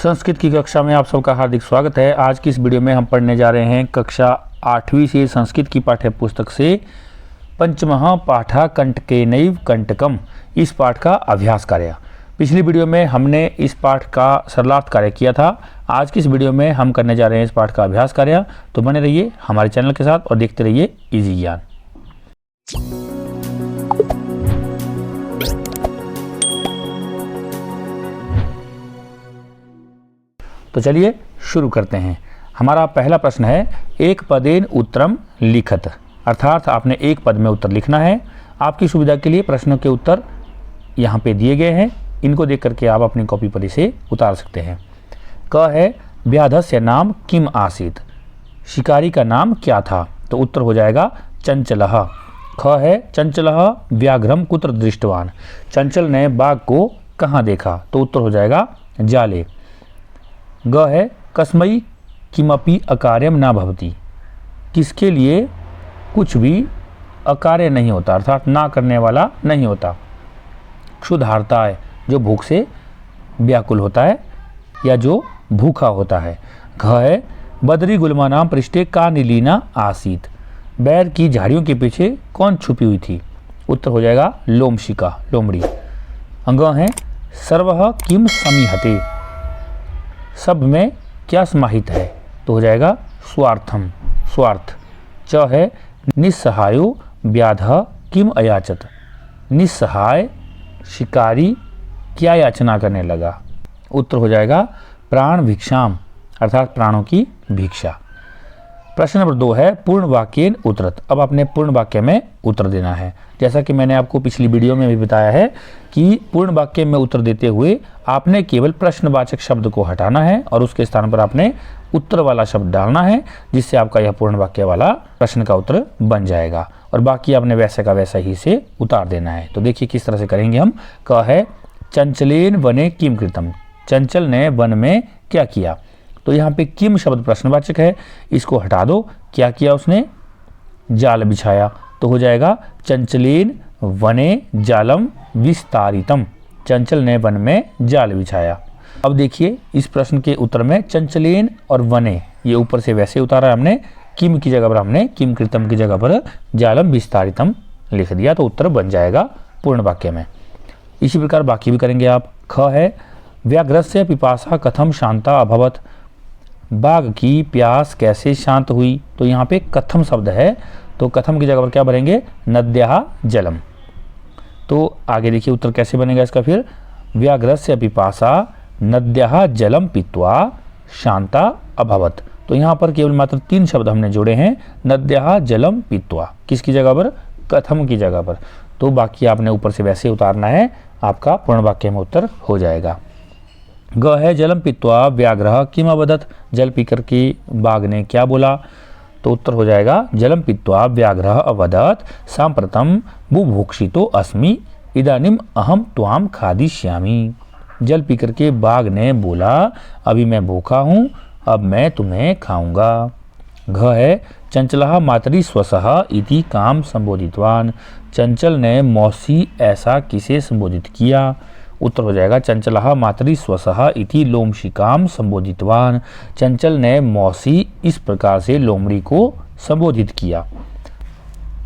संस्कृत की कक्षा में आप सबका हार्दिक स्वागत है। आज की इस वीडियो में हम पढ़ने जा रहे हैं कक्षा 8वीं से संस्कृत की पाठ्य पुस्तक से पंचमः पाठा कंटकेनैव कंटकम, इस पाठ का अभ्यास कार्य। पिछली वीडियो में हमने इस पाठ का सरलार्थ कार्य किया था। आज की इस वीडियो में हम करने जा रहे हैं इस पाठ का अभ्यास कार्य। तो बने रहिए हमारे चैनल के साथ और देखते रहिए इजी ज्ञान। तो चलिए शुरू करते हैं। हमारा पहला प्रश्न है, एक पदेन उत्तरम लिखत, अर्थात आपने एक पद में उत्तर लिखना है। आपकी सुविधा के लिए प्रश्नों के उत्तर यहाँ पे दिए गए हैं, इनको देख करके आप अपनी कॉपी पर इसे उतार सकते हैं। क है व्याधस्य नाम किम आसीत, शिकारी का नाम क्या था? तो उत्तर हो जाएगा चंचलः। ख है चंचलः व्याघ्रम कुत्र दृष्टवान, चंचल ने बाघ को कहाँ देखा? तो उत्तर हो जाएगा जाले। ग है कस्मै किमपि अकार्यम न भवति, किसके लिए कुछ भी अकार्य नहीं होता, अर्थात ना करने वाला नहीं होता। क्षुधार्ता है जो भूख से व्याकुल होता है या जो भूखा होता है। घ है बदरी गुल्मानाम पृष्ठे का नीलीना आसीत, बैर की झाड़ियों के पीछे कौन छुपी हुई थी? उत्तर हो जाएगा लोमशिका, लोमड़ी। अंग है सर्वः किम समीहते, सब में क्या समाहित है? तो हो जाएगा स्वार्थम, स्वार्थ। च है निस्सहायो व्याधः किम अयाचत, निस्सहाय शिकारी क्या याचना करने लगा? उत्तर हो जाएगा प्राण भिक्षाम, अर्थात प्राणों की भिक्षा। प्रश्न नंबर 2 है पूर्ण वाक्येन उत्तरत, अब आपने पूर्ण वाक्य में उत्तर देना है। जैसा कि मैंने आपको पिछली वीडियो में भी बताया है कि पूर्ण वाक्य में उत्तर देते हुए आपने केवल प्रश्नवाचक शब्द को हटाना है और उसके स्थान पर आपने उत्तर वाला शब्द डालना है, जिससे आपका यह पूर्ण वाक्य वाला प्रश्न का उत्तर बन जाएगा और बाकी आपने वैसे का वैसा ही से उतार देना है। तो देखिए किस तरह से करेंगे हम। क है चंचलेन वने किम कृतम, चंचल ने वन में क्या किया? तो यहाँ पे किम शब्द प्रश्नवाचक है, इसको हटा दो। क्या किया उसने? जाल बिछाया। तो हो जाएगा चंचलेन वने जालम विस्तारितम, चंचल ने वन में जाल बिछाया। अब देखिए इस प्रश्न के उत्तर में चंचलेन और वने, ये ऊपर से वैसे उतारा है हमने, किम की जगह पर हमने किम कृतम की जगह पर जालम विस्तारितम लिख दिया, तो उत्तर बन जाएगा पूर्ण वाक्य में। इसी प्रकार बाकी भी करेंगे आप। ख है व्याघ्रस्य पिपासा कथम शांता अभवत, बाघ की प्यास कैसे शांत हुई? तो यहाँ पे कथम शब्द है, तो कथम की जगह पर क्या भरेंगे? नद्याः जलम। तो आगे देखिए उत्तर कैसे बनेगा इसका फिर। व्याघ्रस्य पिपासा नद्याः जलम पीत्वा शांता अभवत, तो यहाँ पर केवल मात्र 3 शब्द हमने जोड़े हैं, नद्याः जलम पीत्वा, किसकी जगह पर? कथम की जगह पर। तो बाकी आपने ऊपर से वैसे उतारना है, आपका पूर्ण वाक्य में उत्तर हो जाएगा। ग है जलम पीत्वा व्याघ्रः किम अवदत, जल पीकर के बाघ ने क्या बोला? तो उत्तर हो जाएगा जलम पीत्वा व्याघ्रः अवदत सांप्रतम बुभुक्षितो अस्मि इदानीम अहम त्वाम खादिष्यामि, जल पीकर के बाघ ने बोला अभी मैं भूखा हूँ, अब मैं तुम्हें खाऊंगा। घ है चंचलः मातरि स्वसः इति काम संबोधितवान, चंचल ने मौसी ऐसा किसे संबोधित किया? उत्तर हो जाएगा चंचलः मातरि स्वसः इति लोमशिकाम संबोधितवान, चंचल ने मौसी इस प्रकार से लोमड़ी को संबोधित किया।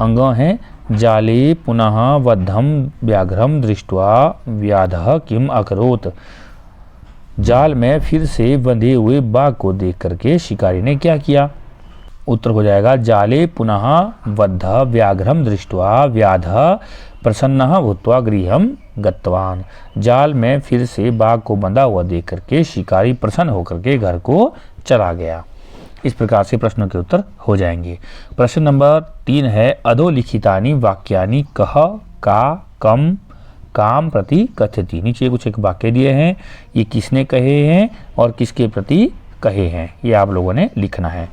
अंग हैं जाले पुनः वद्धम व्याघ्रम दृष्ट्वा व्याधः किम अकरोत, जाल में फिर से बंधे हुए बाघ को देख करके शिकारी ने क्या किया? उत्तर हो जाएगा जाले पुनः वद्ध व्याघ्रम दृष्ट्वा व्याधः प्रसन्नः भूत्वा गृहम गतवान, जाल में फिर से बाघ को बंधा हुआ देख करके शिकारी प्रसन्न होकर के घर को चला गया। इस प्रकार से प्रश्नों के उत्तर हो जाएंगे। प्रश्न नंबर 3 है अधोलिखितानि वाक्यानि कह का कम काम प्रति कथयति, नीचे कुछ एक वाक्य दिए हैं, ये किसने कहे हैं और किसके प्रति कहे हैं, ये आप लोगों ने लिखना है।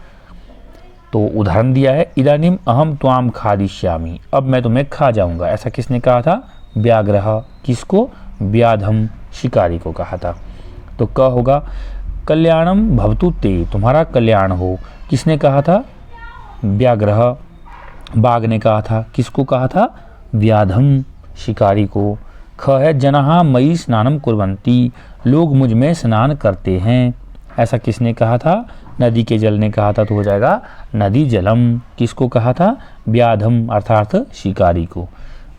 तो उदाहरण दिया है इदानीम अहम त्वाम खादिष्यामि, अब मैं तुम्हें खा जाऊंगा, ऐसा किसने कहा था? व्याघ्रः, किसको? व्याधम, शिकारी को कहा था। तो क होगा कल्याणम भवतु ते, तुम्हारा कल्याण हो, किसने कहा था? व्याघ्रः, बाघ ने कहा था। किसको कहा था? व्याधम, शिकारी को। ख है जनाः मयि स्नानं कुर्वन्ति, लोग मुझ में स्नान करते हैं। ऐसा किसने कहा था? नदी के जल ने कहा था, तो हो जाएगा नदी जलम। किसको कहा था? व्याधम अर्थात शिकारी को।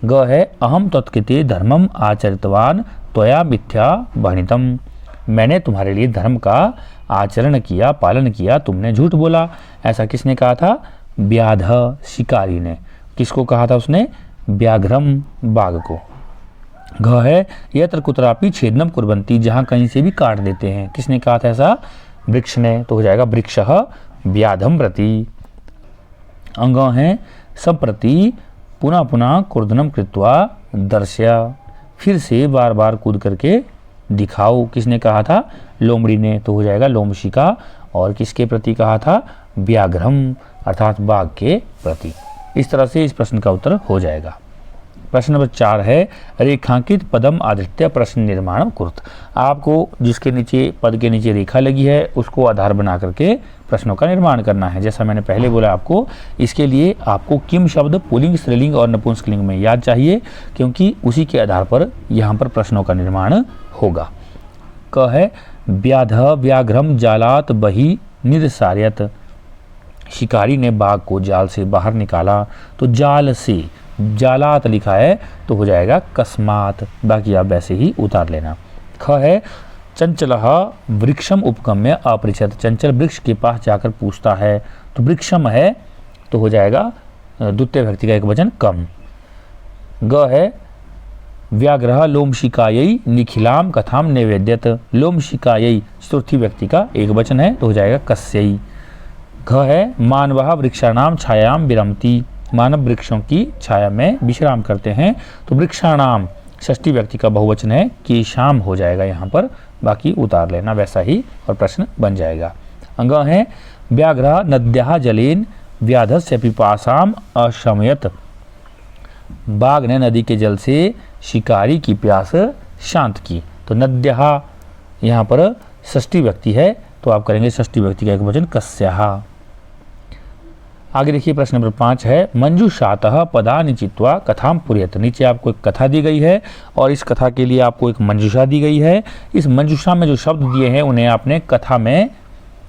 ग है अहम तत्कृते धर्मम आचरितवान त्वया मिथ्या भणितम। मैंने तुम्हारे लिए धर्म का आचरण किया, पालन किया, तुमने झूठ बोला। ऐसा किसने कहा था? व्याध शिकारी ने। किसको कहा था उसने? व्याघ्रम बाघ को। घ है यत्र कुत्रापि छेदनम कुर्वन्ति, जहाँ कहीं से भी काट देते हैं। किसने कहा था ऐसा? वृक्ष ने, तो हो जाएगा वृक्षः व्याधम प्रति। अंग है संप्रति पुनः पुनः कुर्दनम कृत्वा दर्शया, फिर से बार बार कूद करके दिखाओ। किसने कहा था? लोमड़ी ने, तो हो जाएगा लोमशिका। और किसके प्रति कहा था? व्याघ्रम अर्थात बाघ के प्रति। इस तरह से इस प्रश्न का उत्तर हो जाएगा। प्रश्न नंबर 4 है रेखांकित पदम आधृत्य प्रश्न निर्माण कुरुत। आपको जिसके नीचे पद के नीचे रेखा लगी है उसको आधार बना करके प्रश्नों का निर्माण करना है। जैसा मैंने पहले बोला आपको, इसके लिए आपको किम शब्द पुल्लिंग, स्त्रीलिंग और नपुंसकलिंग में याद चाहिए, क्योंकि उसी के आधार पर यहाँ पर प्रश्नों का निर्माण होगा। क है व्याध व्याघ्रम जालात बही निर्सार्यत, शिकारी ने बाघ को जाल से बाहर निकाला। तो जाल से, जालात लिखा है तो हो जाएगा कस्मात, बाकी आप वैसे ही उतार लेना। ख है चंचलः वृक्षम उपगम्य अपृच्छत, चंचल वृक्ष के पास जाकर पूछता है। तो वृक्षम है तो हो जाएगा द्वितीय विभक्ति का एक वचन कम। ग है व्याघ्रः लोमशिकायै निखिलाम कथाम निवेद्यत, लोमशिकायै चतुर्थी व्यक्ति का एक वचन है तो हो जाएगा कस्यै। घ है मानवः वृक्षाणाम छायाम विरमति, मानव वृक्षों की छाया में विश्राम करते हैं। तो वृक्षाणाम षष्ठी व्यक्ति का बहुवचन है, केशाम हो जाएगा यहाँ पर, बाकी उतार लेना वैसा ही और प्रश्न बन जाएगा। अंग है व्याघ्र नद्याः जलेन व्याधस्य पिपासाम अशमयत, बाघ ने नदी के जल से शिकारी की प्यास शांत की। तो नद्याः यहाँ पर षष्ठी व्यक्ति है तो आप करेंगे षष्ठी व्यक्ति का एक वचन कस्याः। आगे देखिए प्रश्न नंबर 5 है मंजूषातः पदानि चित्वा कथाम पुर्यत, नीचे आपको एक कथा दी गई है और इस कथा के लिए आपको एक मंजूषा दी गई है। इस मंजूषा में जो शब्द दिए हैं उन्हें आपने कथा में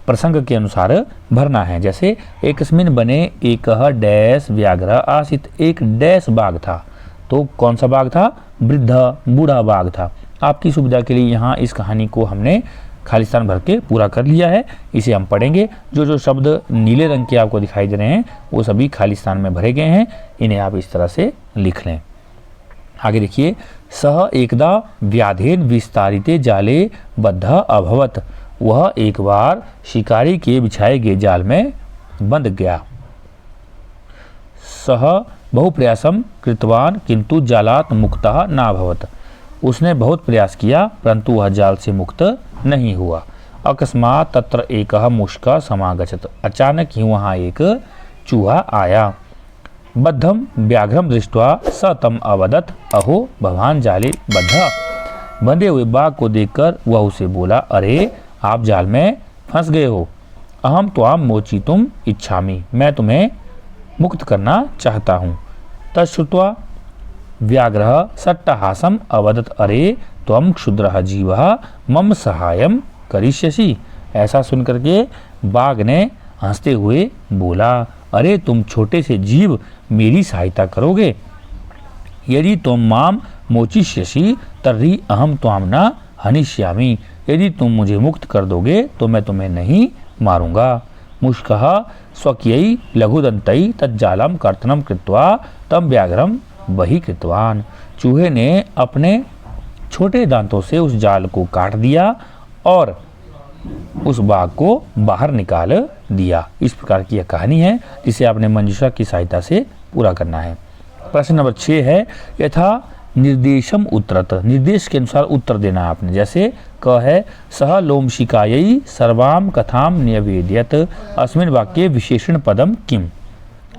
प्रसंग के अनुसार भरना है। जैसे एकस्मिन बने एकः डैश व्याघ्र आसित, एक डैश बाघ था। तो कौन सा बाघ था? वृद्ध बूढ़ा बाघ था। आपकी सुविधा के लिए यहाँ इस कहानी को हमने खाली स्थान भर के पूरा कर लिया है, इसे हम पढ़ेंगे। जो जो शब्द नीले रंग के आपको दिखाई दे रहे हैं वो सभी खाली स्थान में भरे गए हैं, इन्हें आप इस तरह से लिख लें। आगे देखिए सह एकदा व्याधेन विस्तारिते जाले बद्ध अभवत, वह एक बार शिकारी के बिछाए गए जाल में बंध गया। सह बहुप्रयासम कृतवान किंतु जालात मुक्तः न अभवत, उसने बहुत प्रयास किया परंतु वह जाल से मुक्त नहीं हुआ। अकस्मात तत्र एकः मुष्कः समागच्छत, अचानक ही वहाँ एक चूहा आया। बद्धम व्याघ्रम दृष्ट्वा स तम अवदत अहो भवान जाले बद्ध, बंधे हुए बाघ को देखकर वह उसे बोला, अरे आप जाल में फंस गए हो। अहम त्वाम मोचितुम इच्छामि, मैं तुम्हें मुक्त करना चाहता हूँ। तच्छ्रुत्वा व्याघ्रः सट्टहासम अवदत, अरे त्वं क्षुद्रः जीवः मम सहायम करिष्यसि, ऐसा सुनकर के बाघ ने हंसते हुए बोला, अरे तुम छोटे से जीव मेरी सहायता करोगे। यदि तुम माम मोचिष्यसि तर्हि अहम त्वाम न हनिष्यामि, यदि तुम मुझे मुक्त कर दोगे तो मैं तुम्हें नहीं मारूंगा। मुष्कः स्वकीयै लघुदन्तै तज्जालं कर्तनं कृत्वा तम व्याघ्रम बही कृतवान, चूहे ने अपने छोटे दांतों से उस जाल को काट दिया और उस बाघ को बाहर निकाल दिया। इस प्रकार की यह कहानी है जिसे आपने मंजूषा की सहायता से पूरा करना है। प्रश्न नंबर 6 है यथा निर्देशम उत्तरत, निर्देश के अनुसार उत्तर देना है आपने। जैसे क है सह लोमशिकायै सर्वाम कथाम निवेदयत, अस्मिन् वाक्ये विशेषण पदम किम,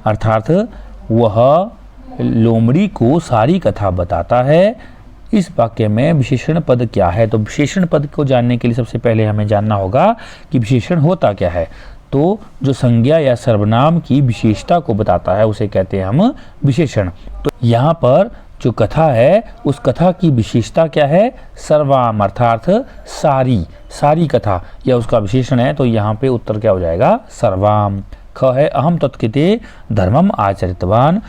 अर्थात वह लोमड़ी को सारी कथा बताता है। इस वाक्य में विशेषण पद क्या है? तो विशेषण पद को जानने के लिए सबसे पहले हमें जानना होगा कि विशेषण होता क्या है। तो जो संज्ञा या सर्वनाम की विशेषता को बताता है उसे कहते हैं हम विशेषण। तो यहाँ पर जो कथा है उस कथा की विशेषता क्या है? सर्वाम अर्थात सारी कथा या उसका विशेषण है, तो यहाँ पे उत्तर क्या हो जाएगा? सर्वाम। ख है अहम तत्कृते धर्मम आचरितवान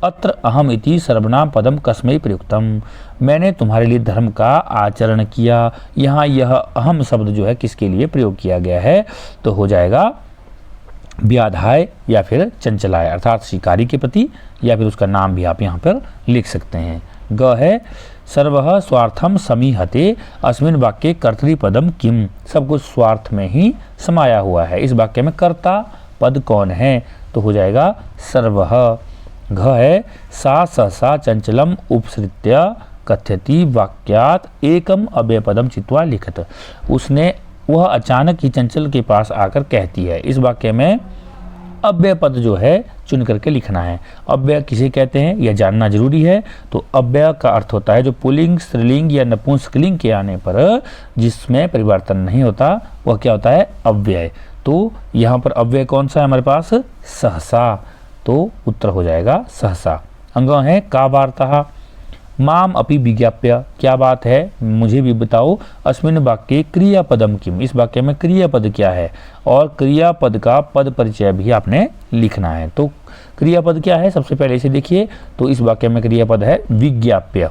अत्र अहम इति सर्वनाम पदम कस्मै प्रयुक्तम। मैंने तुम्हारे लिए धर्म का आचरण किया। यहाँ यह अहम शब्द जो है किसके लिए प्रयोग किया गया है? तो हो जाएगा व्याधाय या फिर चंचलाय अर्थात शिकारी के प्रति, या फिर उसका नाम भी आप यहाँ पर लिख सकते हैं। ग है सर्वः स्वार्थम समीहते अस्मिन् वाक्ये कर्तृपदम किम। सब कुछ स्वार्थ में ही समाया हुआ है। इस वाक्य में कर्ता पद कौन है? तो हो जाएगा सर्वः। घ है सा सहसा चंचलम उपसृत्य कथ्यति वाक्यात एकम अव्ययपदम चित्वा लिखत। उसने वह अचानक ही चंचल के पास आकर कहती है। इस वाक्य में अव्यय पद जो है चुन करके लिखना है। अव्यय किसे कहते हैं यह जानना जरूरी है। तो अव्यय का अर्थ होता है जो पुल्लिंग, स्त्रीलिंग या नपुंसकलिंग के आने पर जिसमें परिवर्तन नहीं होता वह क्या होता है? अव्यय। तो यहाँ पर अव्यय कौन सा है हमारे पास? सहसा। तो उत्तर हो जाएगा सहसा। अंग है का वार्ता माम अपि विज्ञाप्य। क्या बात है मुझे भी बताओ। अस्मिन् वाक्ये क्रियापदम किम। इस वाक्य में क्रियापद क्या है? और क्रियापद का पद परिचय भी आपने लिखना है। तो क्रियापद क्या है सबसे पहले इसे देखिए। तो इस वाक्य में क्रियापद है विज्ञाप्य,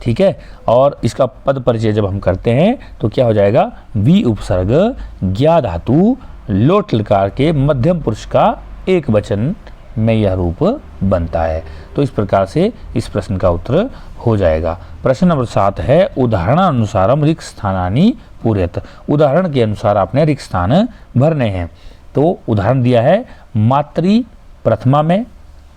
ठीक है। और इसका पद परिचय जब हम करते हैं तो क्या हो जाएगा? वि उपसर्ग ज्ञा धातु लोट लकार के मध्यम पुरुष का एक वचन में यह रूप बनता है। तो इस प्रकार से इस प्रश्न का उत्तर हो जाएगा। प्रश्न नंबर 7 है उदाहरणानुसारम रिक्त स्थानानि पूरयत। उदाहरण के अनुसार आपने रिक्त स्थान भरने हैं। तो उदाहरण दिया है मातृ प्रथमा में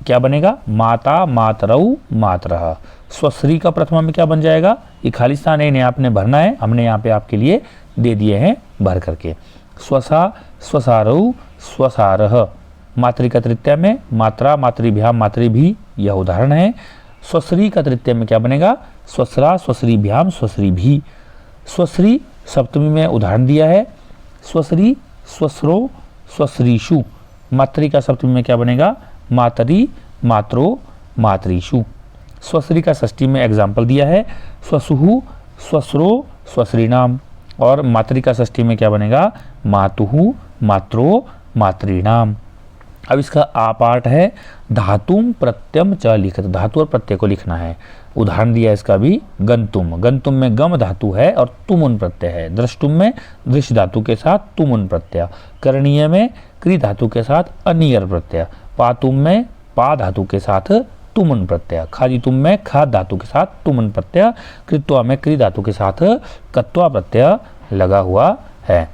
क्या बनेगा? माता मातरऊ मातरः। स्वश्री का प्रथमा में क्या बन जाएगा? ये खाली स्थान है, इन्हें आपने भरना है। हमने यहाँ पे आपके लिए दे दिए हैं भर करके। स्वसा स्वसारऊ स्वसारः। मातृ का तृतीय में मात्रा मातृभ्याम मातृभी, यह उदाहरण है। स्वश्री का तृतीय में क्या बनेगा? स्वस्रा स्वश्रीभ्याम स्वश्रीभी। स्वश्री सप्तमी में उदाहरण दिया है स्वश्री स्वस्रो स्वश्रीषु। मातृ का सप्तमी में क्या बनेगा? मातरी मात्रो मातृषु। स्वश्री का षष्ठी में एग्जाम्पल दिया है स्वसुहु स्वस्रो स्वश्रीणाम। और मातृ का षष्ठी में क्या बनेगा? मातुहु मात्रो मातृणाम। अब इसका आ पाठ है धातुम प्रत्यम च लिखत। धातु और प्रत्यय को लिखना है। उदाहरण दिया इसका भी गंतुम। गंतुम में गम धातु है और तुमुन प्रत्यय है। दृष्टुम में दृश्य धातु के साथ तुमुन प्रत्यय। करणीय में क्री धातु के साथ अनियर प्रत्यय। पातुम में पा धातु के साथ तुमुन प्रत्यय। खादितुम में खाद धातु के साथ तुमुन प्रत्यय। कृत्वा में क्री धातु के साथ कत्वा प्रत्यय लगा हुआ है।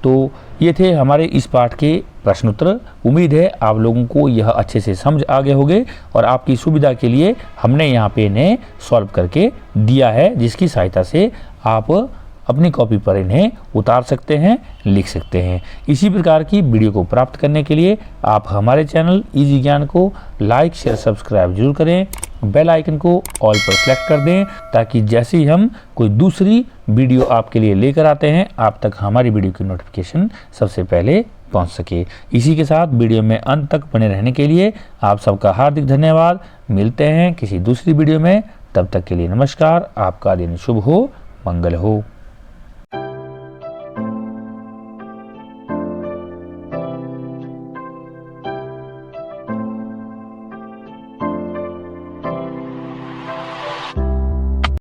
तो ये थे हमारे इस पाठ के प्रश्नोत्तर। उम्मीद है आप लोगों को यह अच्छे से समझ आ गए होंगे और आपकी सुविधा के लिए हमने यहाँ पे इन्हें सॉल्व करके दिया है, जिसकी सहायता से आप अपनी कॉपी पर इन्हें उतार सकते हैं, लिख सकते हैं। इसी प्रकार की वीडियो को प्राप्त करने के लिए आप हमारे चैनल इजी ज्ञान को लाइक शेयर सब्सक्राइब जरूर करें। बेल आइकन को ऑल पर सेलेक्ट कर दें ताकि जैसे ही हम कोई दूसरी वीडियो आपके लिए लेकर आते हैं आप तक हमारी वीडियो की नोटिफिकेशन सबसे पहले पहुंच सके। इसी के साथ वीडियो में अंत तक बने रहने के लिए आप सबका हार्दिक धन्यवाद। मिलते हैं किसी दूसरी वीडियो में, तब तक के लिए नमस्कार। आपका दिन शुभ हो, मंगल हो।